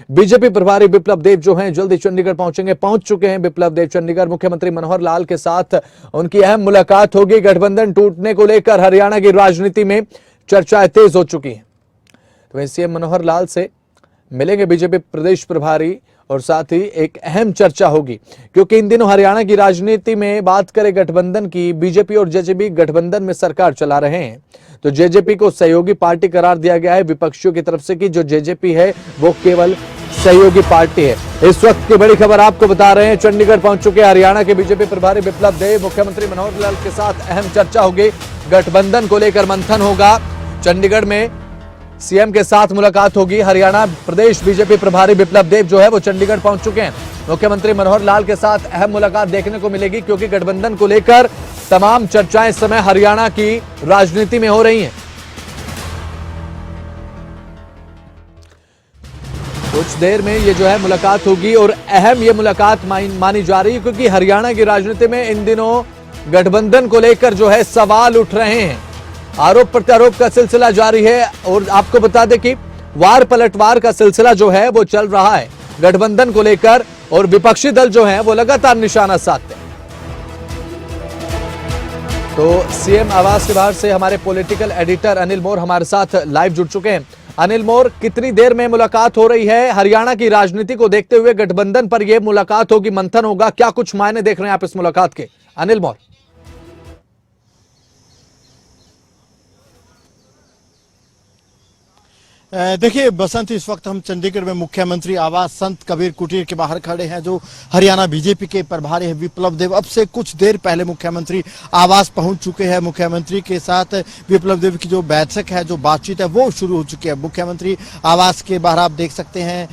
BJP प्रभारी विप्लव देव जो हैं जल्दी चंडीगढ़ पहुंचेंगे, पहुंच चुके हैं विप्लव देव चंडीगढ़। मुख्यमंत्री मनोहर लाल के साथ उनकी अहम मुलाकात होगी। गठबंधन टूटने को लेकर हरियाणा की राजनीति में चर्चाएं तेज हो चुकी हैं। तो सीएम मनोहर लाल से मिलेंगे बीजेपी प्रदेश प्रभारी और साथ ही एक अहम चर्चा होगी, क्योंकि इन दिनों हरियाणा की राजनीति में बात करें गठबंधन की, बीजेपी और जेजेपी गठबंधन में सरकार चला रहे हैं। तो जेजेपी को सहयोगी पार्टी करार दिया गया है विपक्षियों की तरफ से कि जो जेजेपी है वो केवल सहयोगी पार्टी है। इस वक्त की बड़ी खबर आपको बता रहे हैं, चंडीगढ़ पहुंच चुके हरियाणा के बीजेपी प्रभारी विप्लव देव। मुख्यमंत्री मनोहर लाल के साथ अहम चर्चा होगी, गठबंधन को लेकर मंथन होगा। चंडीगढ़ में सीएम के साथ मुलाकात होगी। हरियाणा प्रदेश बीजेपी प्रभारी विप्लव देव जो है वो चंडीगढ़ पहुंच चुके हैं। मुख्यमंत्री मनोहर लाल के साथ अहम मुलाकात देखने को मिलेगी, क्योंकि गठबंधन को लेकर तमाम चर्चाएं इस समय हरियाणा की राजनीति में हो रही हैं। कुछ देर में ये जो है मुलाकात होगी और अहम ये मुलाकात मानी जा रही है, क्योंकि हरियाणा की राजनीति में इन दिनों गठबंधन को लेकर जो है सवाल उठ रहे हैं। आरोप प्रत्यारोप का सिलसिला जारी है और आपको बता दें कि वार पलटवार का सिलसिला जो है वो चल रहा है गठबंधन को लेकर, और विपक्षी दल जो है वो लगातार निशाना साधते हैं। तो सीएम आवास के बाहर से हमारे पॉलिटिकल एडिटर अनिल मोर हमारे साथ लाइव जुड़ चुके हैं। अनिल मोर, कितनी देर में मुलाकात हो रही है? हरियाणा की राजनीति को देखते हुए गठबंधन पर यह मुलाकात होगी, मंथन होगा, क्या कुछ मायने देख रहे हैं आप इस मुलाकात के? अनिल मोर। देखिए बसंत, इस वक्त हम चंडीगढ़ में मुख्यमंत्री आवास संत कबीर कुटीर के बाहर खड़े हैं। जो हरियाणा बीजेपी के प्रभारी हैं विप्लव देव अब से कुछ देर पहले मुख्यमंत्री आवास पहुंच चुके हैं। मुख्यमंत्री के साथ विप्लव देव की जो बैठक है, जो बातचीत है वो शुरू हो चुकी है। मुख्यमंत्री आवास के बाहर आप देख सकते हैं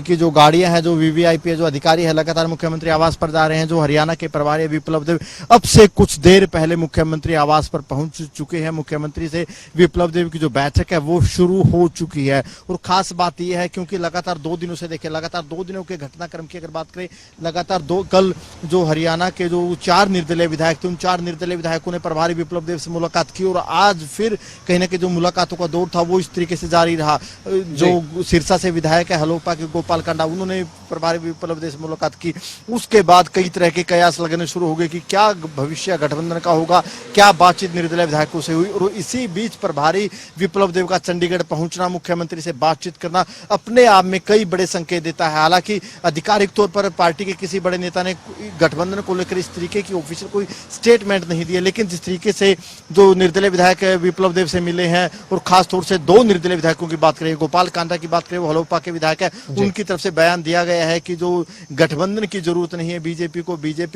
कि जो गाड़ियां हैं, जो वीवीआईपी जो अधिकारी है लगातार मुख्यमंत्री आवास पर जा रहे हैं। जो हरियाणा के प्रभारी विप्लव देव अब से कुछ देर पहले मुख्यमंत्री आवास पर पहुंच चुके हैं। मुख्यमंत्री से विप्लव देव की जो बैठक है वो शुरू हो चुकी है। और खास बात यह है क्योंकि लगातार 2 दिनों से देखें, लगातार 2 दिनों के घटनाक्रम की अगर बात करें, लगातार कल जो हरियाणा के जो 4 निर्दलीय विधायक थे, उन 4 निर्दलीय विधायकों ने प्रभारी विप्लव देव से मुलाकात की, और आज फिर कहीं ना कहीं जो मुलाकातों का दौर था वो इस तरीके से जारी रहा। जो सिरसा से विधायक है हलोपा के गोपाल कांडा, उन्होंने प्रभारी विप्लव देव से मुलाकात की। उसके बाद कई तरह के कयास लगने शुरू हो गए कि क्या भविष्य गठबंधन का होगा, क्या बातचीत निर्दलीय विधायकों से हुई। और इसी बीच प्रभारी विप्लव देव का चंडीगढ़ पहुंचना, मुख्यमंत्री से बातचीत करना अपने आप में कई बड़े संकेत देता है। हालांकि आधिकारिक तौर पर पार्टी के किसी बड़े नेता ने गठबंधन को लेकर इस तरीके की ऑफिशियल कोई स्टेटमेंट नहीं दी है, लेकिन जिस तरीके से जो निर्दलीय विधायक विप्लव देव से मिले हैं, और खासतौर से 2 निर्दलीय विधायकों की बात करें, गोपाल कांडा की बात करें, वो हलोपा के विधायक है, उनकी तरफ से बयान दिया गया है कि जो गठबंधन की जरूरत नहीं है बीजेपी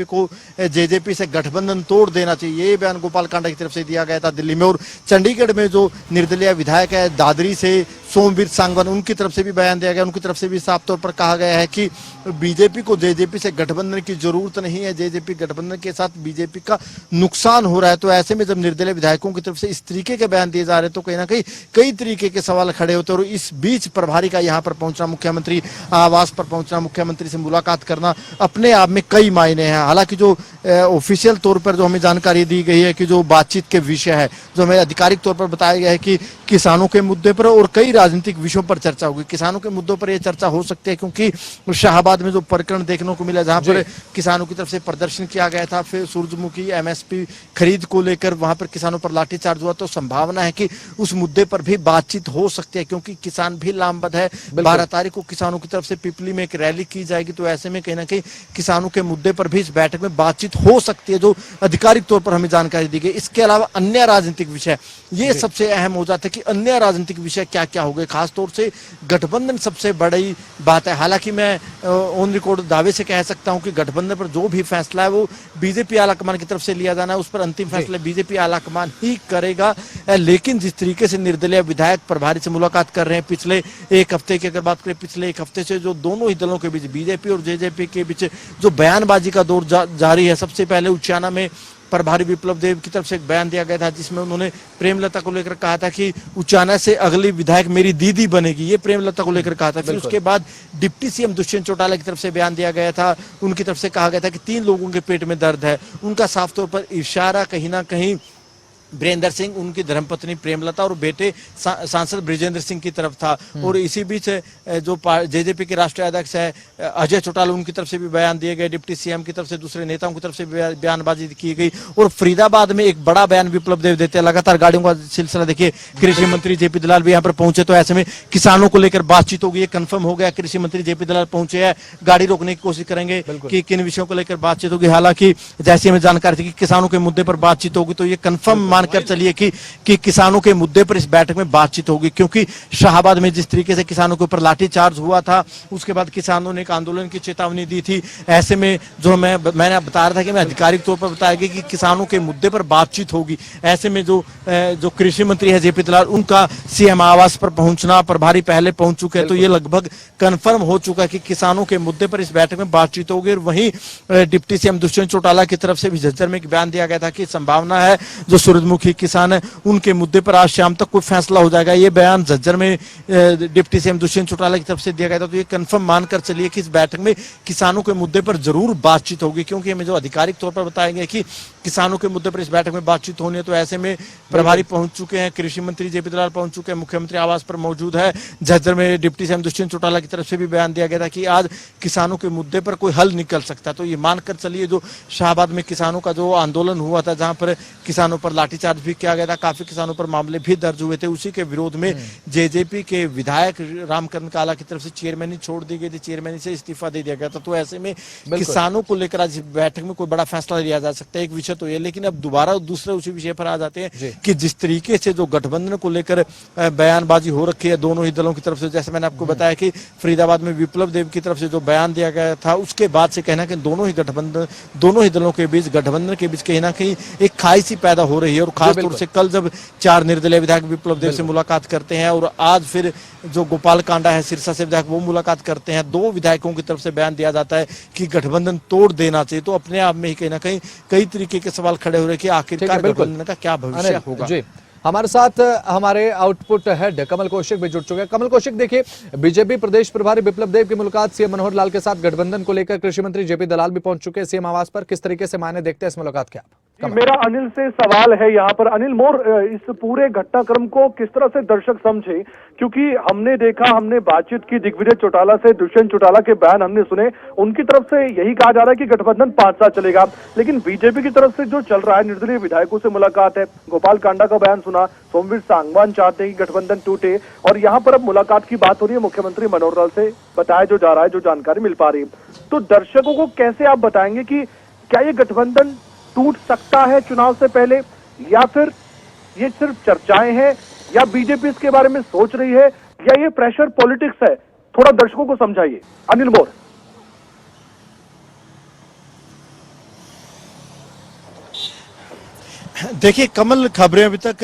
को जेजेपी से गठबंधन तोड़ देना चाहिए। ये बयान गोपाल कांडा की तरफ से दिया गया था दिल्ली में। और चंडीगढ़ में जो निर्दलीय विधायक है दादरी से सोमवीर सांगवान, उनकी तरफ से भी बयान दिया गया। उनकी तरफ से भी साफ तौर पर कहा गया है कि बीजेपी को जेजेपी से गठबंधन की जरूरत नहीं है, जेजेपी गठबंधन के साथ बीजेपी का नुकसान हो रहा है। तो ऐसे में जब निर्दलीय विधायकों की तरफ से इस तरीके के बयान दिए जा रहे हैं तो कहीं ना कहीं कई तरीके के सवाल खड़े होते हैं। और इस बीच प्रभारी का यहाँ पर पहुंचना, मुख्यमंत्री आवास पर पहुंचना, मुख्यमंत्री से मुलाकात करना अपने आप में कई मायने हैं। हालांकि जो ऑफिशियल तौर पर जो हमें जानकारी दी गई है कि जो बातचीत के विषय है, जो हमें आधिकारिक तौर पर बताया गया है कि किसानों के मुद्दे पर और कई राजनीतिक विषयों पर चर्चा होगी। किसानों के मुद्दों पर यह चर्चा हो सकती है क्योंकि शाहबाद में जो प्रकरण देखने को मिला, जहां पर किसानों की तरफ से प्रदर्शन किया गया था, फिर सूरजमुखी एमएसपी खरीद को लेकर वहां पर किसानों पर लाठीचार्ज हुआ, तो संभावना है कि उस मुद्दे पर भी बातचीत हो सकती है, क्योंकि किसान भी लामबंद है। 12 तारीख को किसानों की तरफ से पिपली में एक रैली की जाएगी, तो ऐसे में कहीं ना कहीं किसानों के मुद्दे पर भी इस बैठक में बातचीत हो सकती है, जो आधिकारिक तौर पर हमें जानकारी दी गई। इसके अलावा अन्य राजनीतिक विषय, ये सबसे अहम हो जाता है कि अन्य राजनीतिक विषय क्या क्या हो गए। खासतौर से गठबंधन सबसे बड़ी बात है। हालांकि मैं ऑन रिकॉर्ड दावे से कह सकता हूं कि गठबंधन पर जो भी फैसला है वो बीजेपी आलाकमान की तरफ से लिया जाना है, उस पर अंतिम फैसला बीजेपी आलाकमान ही करेगा। लेकिन जिस तरीके से निर्दलीय विधायक प्रभारी से मुलाकात कर रहे हैं, पिछले 1 हफ्ते की अगर बात करें, पिछले 1 हफ्ते से जो दोनों ही दलों के बीच, बीजेपी और जेजेपी के बीच जो बयानबाजी का दौर जारी है। सबसे पहले उचाना में प्रभारी विप्लव देव की तरफ से एक बयान दिया गया था, जिसमें उन्होंने प्रेमलता को लेकर कहा था कि उचाना से अगली विधायक मेरी दीदी बनेगी, ये प्रेमलता को लेकर कहा था। फिर उसके बाद डिप्टी सीएम दुष्यंत चौटाला की तरफ से बयान दिया गया था, उनकी तरफ से कहा गया था कि 3 लोगों के पेट में दर्द है। उनका साफ तौर पर इशारा कहीं ना कहीं वीरेंद्र सिंह उनकी धर्मपत्नी प्रेमलता और बेटे सांसद ब्रिजेंद्र सिंह की तरफ था। और इसी बीच जो जेजेपी के राष्ट्रीय अध्यक्ष है अजय चौटाला, उनकी तरफ से भी बयान दिए गए, डिप्टी सीएम की तरफ से, दूसरे नेताओं की तरफ से भी बयानबाजी की गई। और फरीदाबाद में एक बड़ा बयान विप्लव देव देते हैं। लगातार गाड़ियों का सिलसिला देखिए, कृषि मंत्री जेपी दलाल भी यहाँ पर पहुंचे, तो ऐसे में किसानों को लेकर बातचीत होगी, ये कंफर्म हो गया। कृषि मंत्री जेपी दलाल पहुंचे हैं, गाड़ी रोकने की कोशिश करेंगे कि किन विषयों को लेकर बातचीत होगी। हालांकि जैसी हमें जानकारी थी कि किसानों के मुद्दे पर बातचीत होगी, तो ये कंफर्म मानकर चलिए कि किसानों के मुद्दे पर इस बैठक में बातचीत होगी। क्योंकि शाहबाद में जिस तरीके से किसानों के ऊपर लाठीचार्ज हुआ था, उसके बाद किसानों ने एक आंदोलन की चेतावनी दी थी। ऐसे में जो मैंने बता रहा था कि मैं आधिकारिक तौर पर बताया गया कि किसानों के मुद्दे पर बातचीत होगी। ऐसे में जो कृषि मंत्री है जेपी दलाल, उनका सीएम आवास पर पहुंचना, प्रभारी पहले पहुंच चुके हैं, तो ये लगभग कंफर्म हो चुका कि किसानों के मुद्दे पर इस बैठक में बातचीत होगी। और वहीं डिप्टी सीएम दुष्यंत चौटाला की तरफ से भी झज्जर में एक बयान दिया गया था कि संभावना है जो सूरजमुखी किसान है उनके मुद्दे पर आज शाम तक कोई फैसला हो जाएगा। ये बयान झज्जर में डिप्टी सीएम दुष्यंत चौटाला की तरफ से दिया गया था। तो ये कंफर्म मानकर चलिए कि इस बैठक में किसानों के मुद्दे पर जरूर बातचीत होगी। क्योंकि हमें जो आधिकारिक तौर पर बताया गया कि किसानों के मुद्दे पर इस बैठक में बातचीत होनी है, तो ऐसे में प्रभारी पहुंच चुके हैं, कृषि मंत्री जेपी दलाल पहुंच चुके हैं, मुख्यमंत्री आवास पर मौजूद है। झज्जर में डिप्टी सीएम दुष्यंत चौटाला की तरफ से भी बयान दिया गया था कि आज किसानों के मुद्दे पर कोई हल निकल सकता है। तो ये मानकर चलिए जो शाहबाद में किसानों का जो आंदोलन हुआ था, जहां पर किसानों पर लाठीचार्ज भी किया गया था, काफी किसानों पर मामले भी दर्ज हुए थे, उसी के विरोध में जेजेपी के विधायक रामकरण काला की तरफ से चेयरमैनी छोड़ दी गई थी, चेयरमैनी से इस्तीफा दे दिया गया था। तो ऐसे में किसानों को लेकर आज बैठक में कोई बड़ा फैसला लिया जा सकता है, एक विषय तो ये। लेकिन अब दोबारा दूसरे उसी विषय पर आ जाते हैं कि जिस तरीके से जो गठबंधन को लेकर बयानबाजी हो रखी है दोनों ही दलों की तरफ से, जैसे मैंने आपको बताया कि फरीदाबाद में विप्लव देव की तरफ से जो बयान दिया गया था, उसके बाद से कहना कि दोनों ही दलों के बीच, गठबंधन के बीच कहीं ना कहीं एक खाई सी पैदा हो रही है। और खासतौर से कल जब 4 निर्दलीय विधायक विप्लव देव से मुलाकात करते हैं और आज फिर जो गोपाल कांडा है सिरसा से विधायक, वो मुलाकात करते हैं, 2 विधायकों की तरफ से बयान दिया जाता है कि गठबंधन तोड़ देना चाहिए। तो अपने आप में ही कहीं ना कहीं कई तरीके के सवाल खड़े हो रहे हैं कि आखिरकार गठबंधन का क्या भविष्य होगा। जी, हमारे साथ हमारे आउटपुट हेड कमल कौशिक भी जुड़ चुके हैं। कमल कौशिक, देखिए, बीजेपी प्रदेश प्रभारी विप्लव देव की मुलाकात सीएम मनोहर लाल के साथ गठबंधन को लेकर कृषि मंत्री जेपी दलाल भी पहुंच चुके हैं सीएम आवास पर। किस तरीके से मायने देखते हैं इस मुलाकात के आप? मेरा अनिल से सवाल है यहाँ पर। अनिल मोर, इस पूरे घटनाक्रम को किस तरह से दर्शक समझे? क्योंकि हमने देखा, हमने बातचीत की दिग्विजय चौटाला से, दुष्यंत चौटाला के बयान हमने सुने, उनकी तरफ से यही कहा जा रहा है कि गठबंधन 5 साल चलेगा। लेकिन बीजेपी की तरफ से जो चल रहा है, निर्दलीय विधायकों से मुलाकात है, गोपाल कांडा का बयान सुना, सोमवीर सांगवान चाहते हैं कि गठबंधन टूटे, और यहाँ पर अब मुलाकात की बात हो रही है मुख्यमंत्री मनोहर लाल से, बताया जो जा रहा है, जो जानकारी मिल पा रही है। तो दर्शकों को कैसे आप बताएंगे कि क्या ये गठबंधन टूट सकता है चुनाव से पहले, या फिर ये सिर्फ चर्चाएं हैं, या बीजेपी इसके बारे में सोच रही है, या ये प्रेशर पॉलिटिक्स है? थोड़ा दर्शकों को समझाइए, अनिल मोर। देखिए कमल, खबरें अभी तक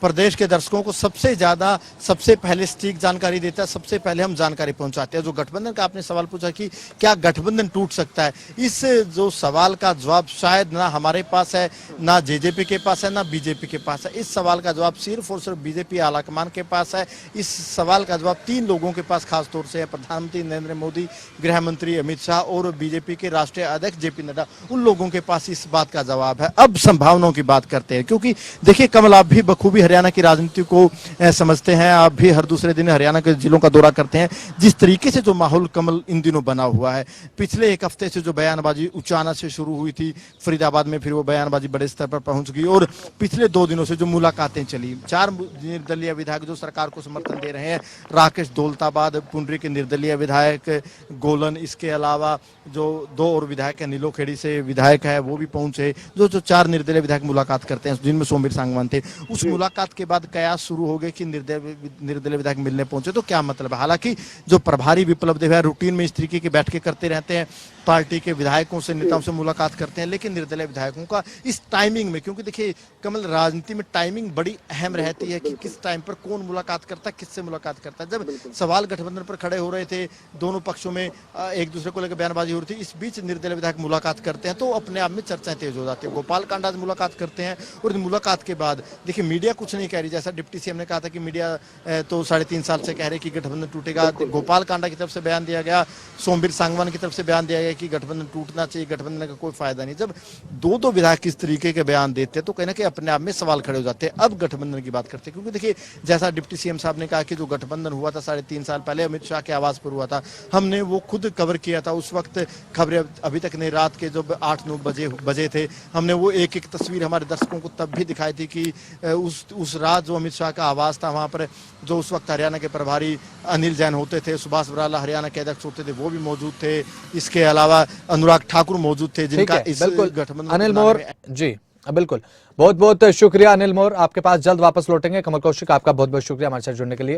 प्रदेश के दर्शकों को सबसे पहले सटीक जानकारी देता है, सबसे पहले हम जानकारी पहुंचाते हैं। जो गठबंधन का आपने सवाल पूछा कि क्या गठबंधन टूट सकता है, इस जो सवाल का जवाब शायद ना हमारे पास है, ना जेजेपी के पास है, ना बीजेपी के पास है। इस सवाल का जवाब सिर्फ और सिर्फ बीजेपी आलाकमान के पास है। इस सवाल का जवाब 3 लोगों के पास खासतौर से है, प्रधानमंत्री नरेंद्र मोदी, गृह मंत्री अमित शाह और बीजेपी के राष्ट्रीय अध्यक्ष जेपी नड्डा। उन लोगों के पास इस बात का जवाब है। अब संभावनाओं की बात करते हैं, क्योंकि देखिए कमल, आप भी बखूबी हरियाणा की राजनीति को समझते हैं, आप भी हर दूसरे दिन हरियाणा के जिलों का दौरा करते हैं। जिस तरीके से जो माहौल कमल इन दिनों बना हुआ है, पिछले 1 हफ्ते से जो बयानबाजी उचाना से शुरू हुई थी फरीदाबाद में, फिर वो बयानबाजी बड़े स्तर पर पहुंच गई, और पिछले 2 दिनों से जो मुलाकातें चली, 4 निर्दलीय विधायक जो सरकार को समर्थन दे रहे हैं, राकेश दौलताबाद, पुंडरी के निर्दलीय विधायक गोलन, इसके अलावा जो 2 और विधायक है, नीलोखेड़ी से विधायक है, वो भी पहुंचे। जो 4 निर्दलीय विधायक मुलाकात करते हैं, जिनमें सोमवीर सांगवान थे। उस मुलाकात के बाद कयास शुरू हो गए कि निर्दलीय विधायक मिलने पहुंचे, तो क्या मतलब है? हालांकि जो प्रभारी विप्लव देव है रूटीन में इस तरीके की बैठकें करते रहते हैं, पार्टी के विधायकों से, नेताओं से मुलाकात करते हैं, लेकिन निर्दलीय विधायकों का इस टाइमिंग में, क्योंकि देखिए कमल, राजनीति में टाइमिंग बड़ी अहम रहती है कि किस टाइम पर कौन मुलाकात करता है, किससे मुलाकात करता है। जब सवाल गठबंधन पर खड़े हो रहे थे, दोनों पक्षों में एक दूसरे को लेकर बयानबाजी हो रही थी, इस बीच निर्दलीय विधायक मुलाकात करते हैं, तो अपने आप में चर्चाएं तेज हो जाती है। गोपाल कांडा से मुलाकात करते हैं, और इन मुलाकात के बाद देखिए मीडिया कुछ नहीं कह रही, जैसा डिप्टी सीएम ने कहा था कि मीडिया तो 3.5 साल से कह रहे कि गठबंधन टूटेगा, गोपाल कांडा की तरफ से बयान दिया गया, सोमवीर सांगवान की तरफ से बयान दिया गया कि गठबंधन टूटना चाहिए, गठबंधन का कोई फायदा नहीं। जब दो विधायक इस तरीके के बयान देते हैं तो कहीं ना कहीं अपने आप में सवाल खड़े हो जाते हैं। अब गठबंधन की बात करते हैं, क्योंकि देखिए जैसा डिप्टी सीएम साहब ने कहा कि जो गठबंधन हुआ था 3.5 साल पहले अमित शाह के आवास पर हुआ था, हमने वो खुद कवर किया था। उस वक्त खबरें अभी तक नहीं, रात के जब 8-9 बजे थे, हमने वो एक तस्वीर हमारे दर्शकों को तब भी दिखाई थी कि उस रात जो अमित शाह का आवास था वहां पर जो उस वक्त हरियाणा के प्रभारी अनिल जैन होते थे, सुभाष बराला हरियाणा के अध्यक्ष होते थे, वो भी मौजूद थे। इसके अलावा अनुराग ठाकुर मौजूद थे, जिनका इस गठबंधन अनिल मोर जी बिल्कुल, बहुत बहुत शुक्रिया अनिल मोर। आपके पास जल्द वापस लौटेंगे। कमल कौशिक, आपका बहुत बहुत शुक्रिया हमारे साथ जुड़ने के लिए।